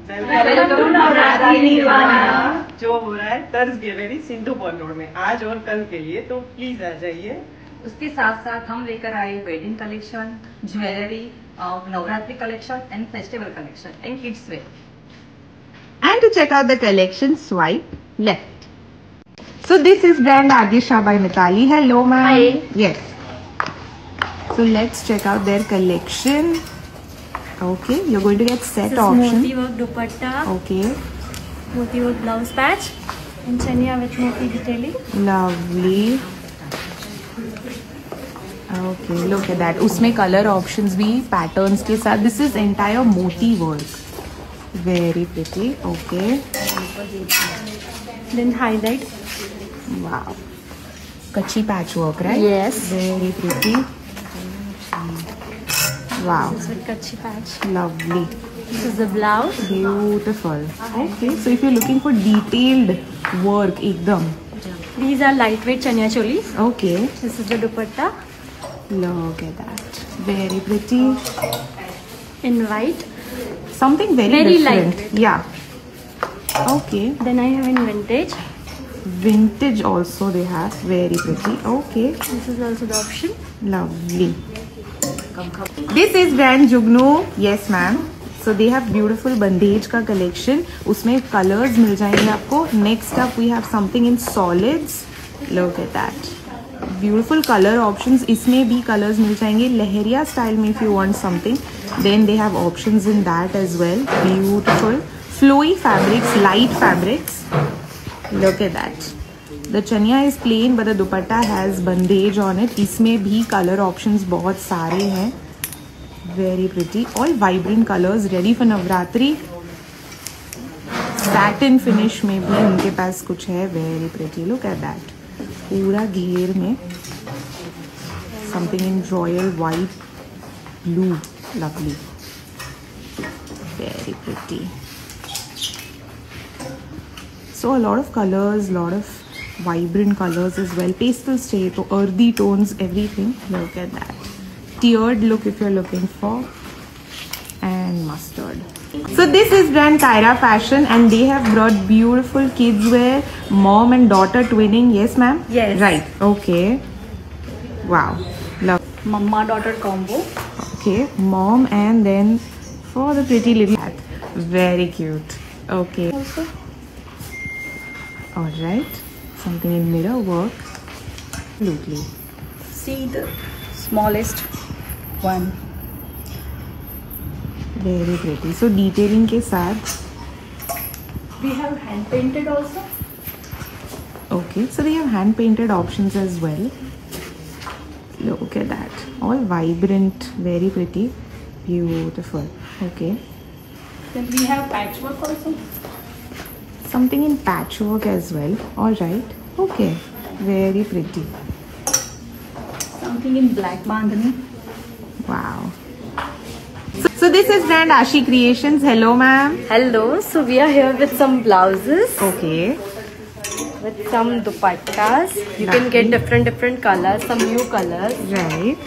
Welcome to Navratri nirvana. जो हो रहा है तर्ज गैलरी सिंधु पॉल रोड में आज और कल के लिए, तो प्लीज आ जाइए। उसके साथ साथ हम लेकर आए wedding collection, jewellery, Navratri collection and festival collection and kids where. And to check out the collection, swipe left. So this is brand Adisha by Mitali. Hello, ma'am. Hi. Yes. So let's check out their collection. Okay, you're going to get set option. Moti work dupatta. Okay. Moti work blouse patch. And chania with moti detailing. Lovely. Okay, look at that. उसमें color options भी patterns के साथ. This is entire moti work. Very pretty. Okay. Then highlight. Wow. Kachi patchwork, right? Yes. Very pretty. Wow. This with kachi patch. Lovely. This is the blouse. Beautiful. Okay. So if you're looking for detailed work, ekdam. These are lightweight chania cholis. Okay. This is the dupatta Look at that. Very pretty. in white. Something very different. lightweight. Yeah. Okay. Then I have in vintage. Vintage also they have. Very pretty. Okay. This is also the option. Lovely. This is brand Jugnu. Yes, ma'am. So they have beautiful bandage का collection. उसमें colors मिल जाएंगे आपको. Next up we have something in solids. Look at that. Beautiful color options. इसमें भी colors मिल जाएंगे. लहरिया style में if you want something, then they have options in that as well. Beautiful. Flowy fabrics, light fabrics. Look at that. The chania is plain but the dupatta has bandage on it. इसमें भी color options बहुत सारे हैं. Very pretty. All vibrant colors ready for Navratri. Satin finish में भी उनके पास कुछ है. Very pretty. Look at that. पूरा घेर में. Something in royal white, blue. Lovely. Very pretty. So a lot of colors, lot of vibrant colors as well. Pastel shade, earthy tones, everything. Look at that. Tiered look if you're looking for. And mustard. So this is brand Kyra Fashion and they have brought beautiful kids wear, mom and daughter twinning. Yes, ma'am? Yes. Right. Okay. Wow. Love. Mama daughter combo. Okay. Mom and then for the pretty little hat. Very cute. Okay. Also. Alright, something in mirror work. Absolutely. See the smallest one. Very pretty. So detailing के साथ. We have hand painted also. Okay, so they have hand painted options as well. Look at that. All vibrant, very pretty, beautiful. Okay. Then we have patchwork also. Something in patchwork as well. Alright. Okay. Very pretty. Something in black bandhani. Wow. So this is brand Ashi Creations. Hello, ma'am. Hello. So we are here with some blouses. Okay. With some dupattas. You can get different colors, some new colors. Right.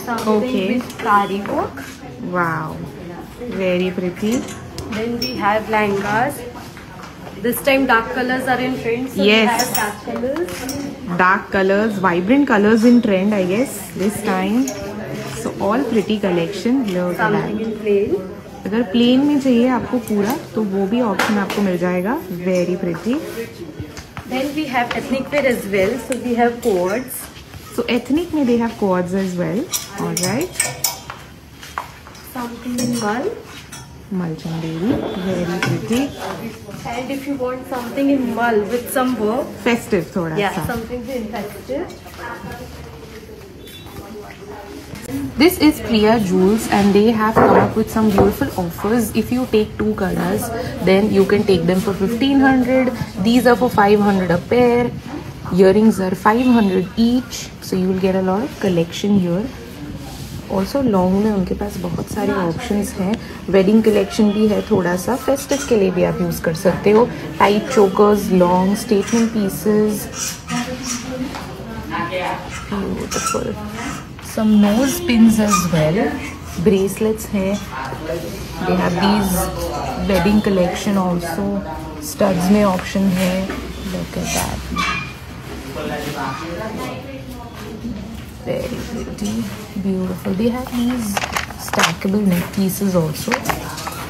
Something Okay. with sari work. Wow. Very pretty. Then we have lehengas. This time dark colors are in trend. So Yes. we have dark colors. Dark colors, vibrant colors in trend, I guess, this time. So all pretty collection. Look at Something that. in plain. अगर plane में चाहिए आपको पूरा तो वो भी option आपको मिल जाएगा. Very pretty. Then we have ethnic wear as well. So we have cords. So ethnic में they have cords as well. Alright. Something in mul. Malchanderi. Very pretty. And if you want something in mul with some work. Festive थोड़ा Yeah, सा. something in festive. This is Priya Jewels and they have come up with some beautiful offers. If you take 2 colors, then you can take them for 1500. These are for 500 a pair. Earrings are 500 each. So you will get a lot of collection here. Also long में उनके पास बहुत सारे options हैं. Wedding collection भी है थोड़ा सा. Festive के लिए भी आप यूज़ कर सकते हो. Tight chokers, long statement pieces. Beautiful. Some nose pins as well. Bracelets हैं. They have these wedding collection also. Studs में ऑप्शन है. Look at that. Very pretty, beautiful. They have these stackable neck pieces also,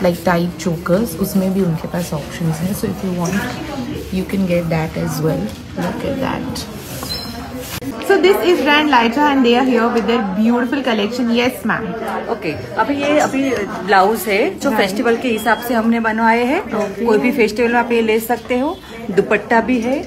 like tight chokers. उसमें भी उनके पास options हैं. So if you want, you can get that as well. Look at that. So this is brand Laicha and they are here with their beautiful collection. Yes, ma'am. Okay अभी blouse है जो festival के हिसाब से हमने बनवाए हैं. कोई भी फेस्टिवल में आप ये ले सकते हो. दुपट्टा भी है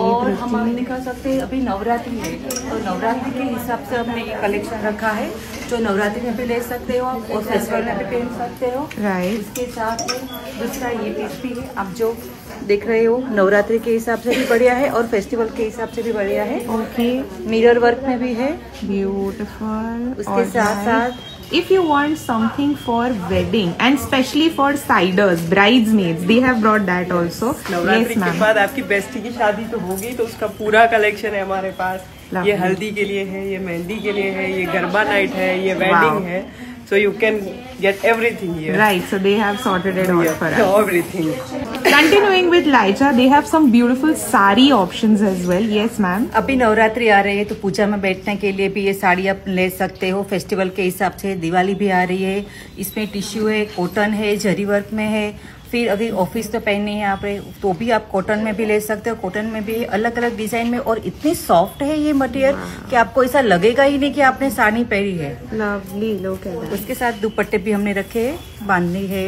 और हम आप दिखा सकते हैं. अभी नवरात्रि है तो नवरात्रि के हिसाब से हमने ये कलेक्शन रखा है जो नवरात्रि में भी ले सकते हो आप और फेस्टिवल में भी पहन सकते हो. Right. इसके साथ में दूसरा ये पीस भी है. आप जो देख रहे हो नवरात्रि के हिसाब से भी बढ़िया है और फेस्टिवल के हिसाब से भी बढ़िया है. Okay. मिरर वर्क में भी है. Beautiful. उसके साथ साथ if you want something for wedding and especially for siders, bridesmaids, they have brought that also. Navratri Yes, के ma'am. बाद आपकी बेस्टी की शादी तो होगी तो उसका पूरा कलेक्शन है हमारे पास. Lovely. ये हल्दी के लिए है, ये मेहंदी के लिए है, ये गरबा नाइट है, ये वेडिंग Wow. है. So you can get everything here. Right, so they have sorted it all for us. Everything. Continuing with Laicha, they have some beautiful sari options as well. Yes, ma'am. अभी नवरात्रि आ रही है तो पूजा में बैठने के लिए भी ये साड़ी आप ले सकते हो. फेस्टिवल के हिसाब से दिवाली भी आ रही है. इसमें टिश्यू है, कॉटन है, जरी वर्क में है. फिर अगर ऑफिस तो पहननी है यहाँ पे तो भी आप कॉटन में भी ले सकते हो. कॉटन में भी अलग अलग डिजाइन में और इतनी सॉफ्ट है ये मटेरियल कि आपको ऐसा लगेगा ही नहीं कि आपने साड़ी पहनी है. Lovely, look at that. उसके साथ दुपट्टे भी हमने रखे हैं. बांधनी है,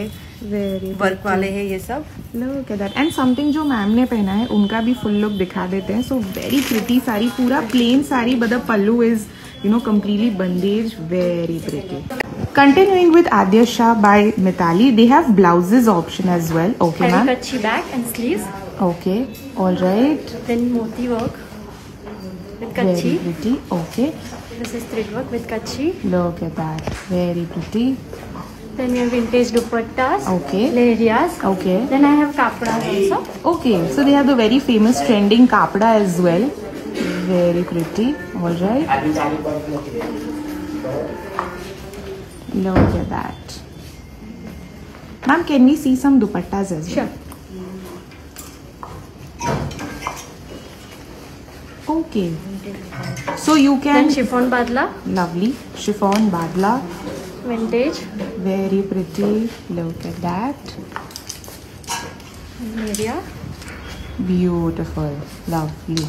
Very वर्क वाले है ये सब. Look at that. And something जो मैम ने पहना है उनका भी फुल लुक दिखा देते हैं. So very pretty साड़ी, पूरा plain sari but the pallu is completely bandage. Very pretty. Continuing with Adya Shah by Mitali, they have blouses option as well. Okay, ma'am. Kachi back and sleeves. Okay, all right. Then moti work with Very kachi. pretty. Okay, This is thread work with kachi. look at that. Very pretty. Then we have vintage dupattas. Okay. Lehrias. Okay. Then I have kapadas also. Okay, so they have the very famous trending kapda as well. Very pretty. All right. Look at that. Ma'am, can we see some dupattas as well? Sure. Okay. So you Then can. chiffon badla, Lovely. Chiffon badla. vintage, Very pretty. Look at that. area. Beautiful. Lovely.